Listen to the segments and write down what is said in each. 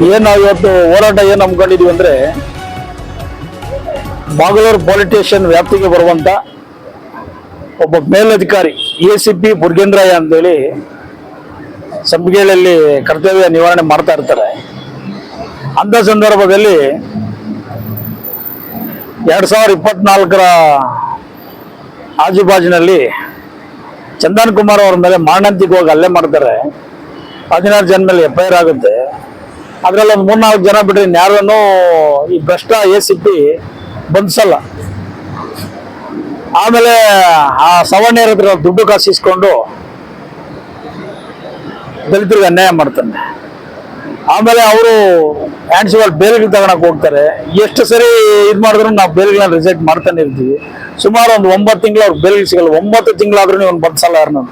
ಏನು ನಾವು ಇವತ್ತು ಹೋರಾಟ ಏನು ಹಮ್ಮಿಕೊಂಡಿದ್ವಿ ಅಂದರೆ, ಬಾಗಲೂರು ಪೊಲೀಸ್ ಸ್ಟೇಷನ್ ವ್ಯಾಪ್ತಿಗೆ ಬರುವಂಥ ಒಬ್ಬ ಮೇಲಧಿಕಾರಿ ACP ಬುರ್ಗೇಂದ್ರಯ್ಯ ಅಂತೇಳಿ ಸಂಬಗೇಳಲ್ಲಿ ಕರ್ತವ್ಯ ನಿವಾರಣೆ ಮಾಡ್ತಾ ಇರ್ತಾರೆ. ಅಂಥ ಸಂದರ್ಭದಲ್ಲಿ 2024 ಆಜುಬಾಜಿನಲ್ಲಿ ಚಂದನ್ ಕುಮಾರ್ ಅವರ ಮೇಲೆ ಮಾರಣಾಂತಿಕವಾಗಿ ಹಲ್ಲೆ ಮಾಡ್ತಾರೆ. 16 ಜನ ಮೇಲೆ FIR ಆಗುತ್ತೆ. ಅದರಲ್ಲಿ ಒಂದು 3-4 ಜನ ಬಿಟ್ಟರೆ ಯಾರನ್ನು ಈ ಭ್ರಷ್ಟ ACP ಬಂಧಿಸಲ್ಲ. ಆಮೇಲೆ ಆ ಸವರ್ಣೀಯರ ಹತ್ರ ದುಡ್ಡು ಕಾಸಿಸ್ಕೊಂಡು ದಲಿತರಿಗೆ ಅನ್ಯಾಯ ಮಾಡ್ತಾನೆ. ಆಮೇಲೆ ಅವರು ಆ್ಯನ್ಸಿವಲ್ ಬೇಲ್ಗಳು ತಗೊಳಕ್ ಹೋಗ್ತಾರೆ. ಎಷ್ಟು ಸರಿ ಇದು ಮಾಡಿದ್ರು ನಾವು ಬೇಲ್ಗಳನ್ನ ರಿಜೆಕ್ಟ್ ಮಾಡ್ತಾನೆ ಇರ್ತೀವಿ. ಸುಮಾರು ಒಂದು 9 ತಿಂಗಳು ಅವ್ರು ಬೇಲ್ಗಳು ಸಿಗಲ್ಲ. 9 ತಿಂಗಳಾದ್ರೂ ಒಂದು ಬಂಧಿಸಲ್ಲ ಯಾರನ್ನ,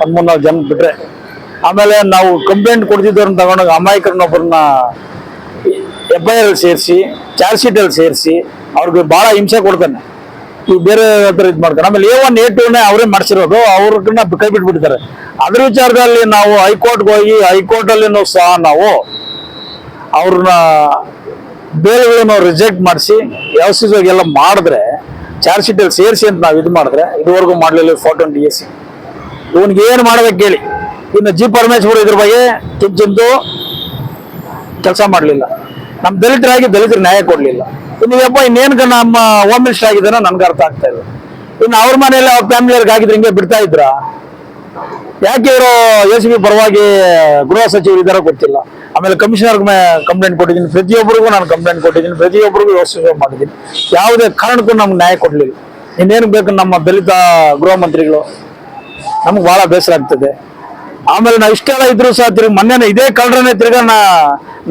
ಒಂದು 3-4 ಜನ ಬಿಟ್ರೆ. ಆಮೇಲೆ ನಾವು ಕಂಪ್ಲೇಂಟ್ ಕೊಡ್ತಿದ್ದವ್ರನ್ನ ತಗೊಂಡಾಗ ಅಮಾಯಕರನ್ನೊಬ್ಬರನ್ನ FIR ಸೇರಿಸಿ ಚಾರ್ಜ್ ಶೀಟಲ್ಲಿ ಸೇರಿಸಿ ಅವ್ರಿಗೆ ಭಾಳ ಹಿಂಸೆ ಕೊಡ್ತಾನೆ. ಈ ಬೇರೆ ಹತ್ರ ಇದು ಮಾಡ್ತಾರೆ. ಆಮೇಲೆ A1 A2 ಅವರೇ ಮಾಡಿಸಿರೋದು, ಅವ್ರನ್ನ ಕೈ ಬಿಟ್ಬಿಡ್ತಾರೆ. ಅದ್ರ ವಿಚಾರದಲ್ಲಿ ನಾವು ಹೈಕೋರ್ಟ್ಗೆ ಹೋಗಿ ಹೈಕೋರ್ಟಲ್ಲಿನೂ ಸಹ ನಾವು ಅವ್ರನ್ನ ಬೇರೆಗಳನ್ನು ರಿಜೆಕ್ಟ್ ಮಾಡಿಸಿ ಎಲ್ಲ ಮಾಡಿದ್ರೆ ಚಾರ್ಜ್ ಶೀಟಲ್ಲಿ ಸೇರಿಸಿ ಅಂತ ನಾವು ಇದು ಮಾಡಿದ್ರೆ ಇದುವರೆಗೂ ಮಾಡಲಿಲ್ಲ. 420 AC ಇವನ್ಗೆ ಏನು ಮಾಡ್ಬೇಕು ಹೇಳಿ. ಇನ್ನು G ಪರಮೇಶ್ವರ್ ಇದ್ರ ಬಗ್ಗೆ ಕಿಂಚಿಂದು ಕೆಲಸ ಮಾಡಲಿಲ್ಲ. ನಮ್ಮ ದಲಿತರಾಗಿ ದಲಿತರಿಗೆ ನ್ಯಾಯ ಕೊಡಲಿಲ್ಲ. ಇನ್ನೇಪ್ಪ ಇನ್ನೇನು ನಮ್ಮ ಹೋಮ್ ಮಿನಿಸ್ಟರ್ ಆಗಿದ್ದಾನೋ ನನ್ಗೆ ಅರ್ಥ ಆಗ್ತಾ ಇಲ್ಲ. ಇನ್ನು ಅವ್ರ ಮನೆಯಲ್ಲಿ ಅವ್ರ ಫ್ಯಾಮಿಲಿಯವ್ರಿಗೆ ಆಗಿದ್ರೆ ಹಿಂಗೆ ಬಿಡ್ತಾ ಇದ್ರ? ಯಾಕೆ ಇವರು ACP ಪರವಾಗಿ ಗೃಹ ಸಚಿವರು ಇದಾರೋ ಗೊತ್ತಿಲ್ಲ. ಆಮೇಲೆ ಕಮಿಷನರ್ಗೆ ಕಂಪ್ಲೇಂಟ್ ಕೊಟ್ಟಿದ್ದೀನಿ, ಪ್ರತಿಯೊಬ್ಬರಿಗೂ ನಾನು ಕಂಪ್ಲೇಂಟ್ ಕೊಟ್ಟಿದ್ದೀನಿ, ಪ್ರತಿಯೊಬ್ಬರಿಗೂ ವ್ಯವಸ್ಥೆ ಮಾಡಿದ್ದೀನಿ. ಯಾವುದೇ ಕಾರಣಕ್ಕೂ ನಮ್ಗೆ ನ್ಯಾಯ ಕೊಡಲಿಲ್ಲ. ಇನ್ನೇನು ಬೇಕು ನಮ್ಮ ದಲಿತ ಗೃಹ ಮಂತ್ರಿಗಳು? ನಮ್ಗೆ ಭಾಳ ಬೇಸರ ಆಗ್ತದೆ. ಆಮೇಲೆ ನಾವು ಇಷ್ಟೆಲ್ಲ ಇದ್ರು ಸಹ ತಿರುಗಿ ಮೊನ್ನೆ ಇದೇ ಕಳ್ಳರನ್ನೇ ತಿರ್ಗಾ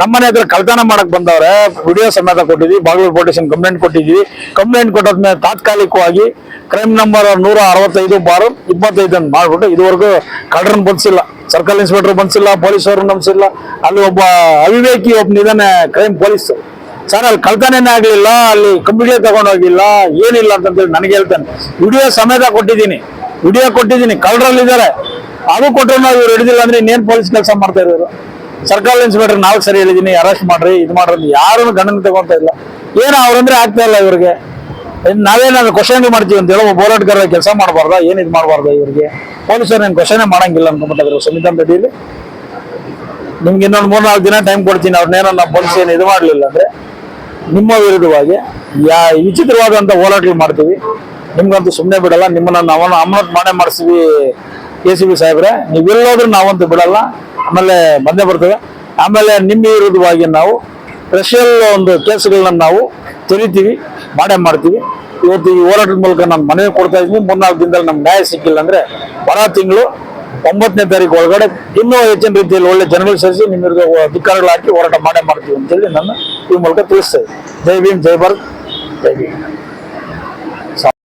ನಮ್ಮನೆ ಹತ್ರ ಕಳ್ತನ ಮಾಡಕ್ ಬಂದವ್ರೆ. ವಿಡಿಯೋ ಸಮೇತ ಕೊಟ್ಟಿದ್ವಿ. ಬಾಗಲೂರು ಪೊಲೀಸ್ ಸ್ಟೇಷನ್ ಕಂಪ್ಲೇಂಟ್ ಕೊಟ್ಟಿದ್ವಿ. ಕಂಪ್ಲೇಂಟ್ ಕೊಟ್ಟಾದ್ಮೇಲೆ ತಾತ್ಕಾಲಿಕವಾಗಿ ಕ್ರೈಮ್ ನಂಬರ್ 165/25 ಅಂತ ಮಾಡ್ಬಿಟ್ಟು ಇದುವರೆಗೂ ಕಳ್ಳರನ್ನ ಬಂಧಿಸಿಲ್ಲ. ಸರ್ಕಲ್ ಇನ್ಸ್ಪೆಕ್ಟರ್ ಬಂಧಿಸಿಲ್ಲ, ಪೊಲೀಸರು ನಂಬಿಸಿಲ್ಲ. ಅಲ್ಲಿ ಒಬ್ಬ ಅವಿವೇಕಿ ಒಬ್ಬನಿದಾನೆ ಕ್ರೈಮ್ ಪೊಲೀಸ್ ಸರ್, ಅಲ್ಲಿ ಕಳ್ತನೇ ಆಗಲಿಲ್ಲ, ಅಲ್ಲಿ ಕಂಪ್ಯೂಟರ್ ತಗೊಂಡೋಗಿಲ್ಲ, ಏನಿಲ್ಲ ಅಂತಂತೇಳಿ ನನಗೆ ಹೇಳ್ತಾನೆ. ವಿಡಿಯೋ ಸಮೇತ ಕೊಟ್ಟಿದ್ದೀನಿ. ಕಳ್ಳರಲ್ಲಿದ್ದಾರೆ. ಅದು ಕೊಟ್ಟರು ನಾವು ಇವ್ರು ಹಿಡಿದಿಲ್ಲ ಅಂದ್ರೆ ಇನ್ನೇನು ಪೊಲೀಸ್ ಕೆಲಸ ಮಾಡ್ತಾ ಇರೋರು? ಸರ್ಕಲ್ ಇನ್ಸ್ಪೆಕ್ಟರ್ ನಾವು ಸರಿ ಹೇಳಿದೀನಿ, ಅರೆಸ್ಟ್ ಮಾಡ್ರಿ, ಇದು ಮಾಡ್ರಿ, ಯಾರನ್ನು ಗಣನೆ ತಗೊಂತ ಇಲ್ಲ. ಏನು ಅವ್ರಂದ್ರೆ ಆಗ್ತಾ ಇಲ್ಲ ಇವ್ರಿಗೆ. ನಾವೇನಾದ್ರು ಕ್ವಶನ್ ಮಾಡ್ತೀವಿ ಅಂತ ಹೇಳೋ ಹೋರಾಟಗಾರ ಕೆಲಸ ಮಾಡಬಾರ್ದ? ಏನು ಇದು ಮಾಡಬಾರ್ದು ಇವರಿಗೆ? ಪೊಲೀಸರು ಏನು ಕ್ವಶನೇ ಮಾಡಂಗಿಲ್ಲ ಅನ್ಕೊಂಡ್ಬಿಟ್ಟಿದ್ರು ಸಂವಿಧಾನ ಅಡಿಯಲ್ಲಿ. ನಿಮ್ಗೆ ಇನ್ನೊಂದು 3-4 ದಿನ ಟೈಮ್ ಕೊಡ್ತೀನಿ, ಅವ್ರನ್ನೇನೋ ನಾವು ಪೊಲೀಸ್ ಏನು ಇದು ಮಾಡಲಿಲ್ಲ ಅಂದ್ರೆ ನಿಮ್ಮ ವಿರುದ್ಧವಾಗಿ ವಿಚಿತ್ರವಾದಂಥ ಹೋರಾಟಗಳು ಮಾಡ್ತೀವಿ. ನಿಮ್ಗಂತೂ ಸುಮ್ಮನೆ ಬಿಡಲ್ಲ. ನಿಮ್ಮನ್ನ ನಾವು ಅಮಾನತ್ ಮಾಡೇ ಮಾಡಿಸ್ತೀವಿ ACP ಸಾಹೇಬ್ರೆ. ನೀವೆಲ್ಲೋದ್ರೂ ನಾವಂತೂ ಬಿಡಲ್ಲ. ಆಮೇಲೆ ಬಂದೇ ಬರ್ತವೆ. ಆಮೇಲೆ ನಿಮ್ಮ ವಿರುದ್ಧವಾಗಿ ನಾವು ಸ್ಪೆಷಲ್ ಒಂದು ಕೇಸ್ಗಳನ್ನ ನಾವು ತೆರಿತೀವಿ, ಮಾಡ್ತೀವಿ. ಇವತ್ತು ಈ ಹೋರಾಟದ ಮೂಲಕ ನಾನು ಮನವಿ ಕೊಡ್ತಾ ಇದ್ದೀನಿ. 3-4 ದಿನದಲ್ಲಿ ನಮ್ಗೆ ನ್ಯಾಯ ಸಿಕ್ಕಿಲ್ಲ ಅಂದ್ರೆ ಬರ ತಿಂಗಳು 9ನೇ ತಾರೀಕು ಒಳಗಡೆ ಇನ್ನೂ ಹೆಚ್ಚಿನ ರೀತಿಯಲ್ಲಿ ಒಳ್ಳೆ ಜನಗಳು ಸೇರಿಸಿ ನಿಮ್ಮ ವಿರುದ್ಧ ಅಧಿಕಾರಿಗಳು ಹಾಕಿ ಹೋರಾಟ ಮಾಡ್ತೀವಿ ಅಂತೇಳಿ ನಾನು ಈ ಮೂಲಕ ತಿಳಿಸ್ತಾ ಇದ್ದೀನಿ. ಜೈ ಭೀಮ್, ಜೈ ಭಾರತ್, ಜೈ ಭೀಮ್.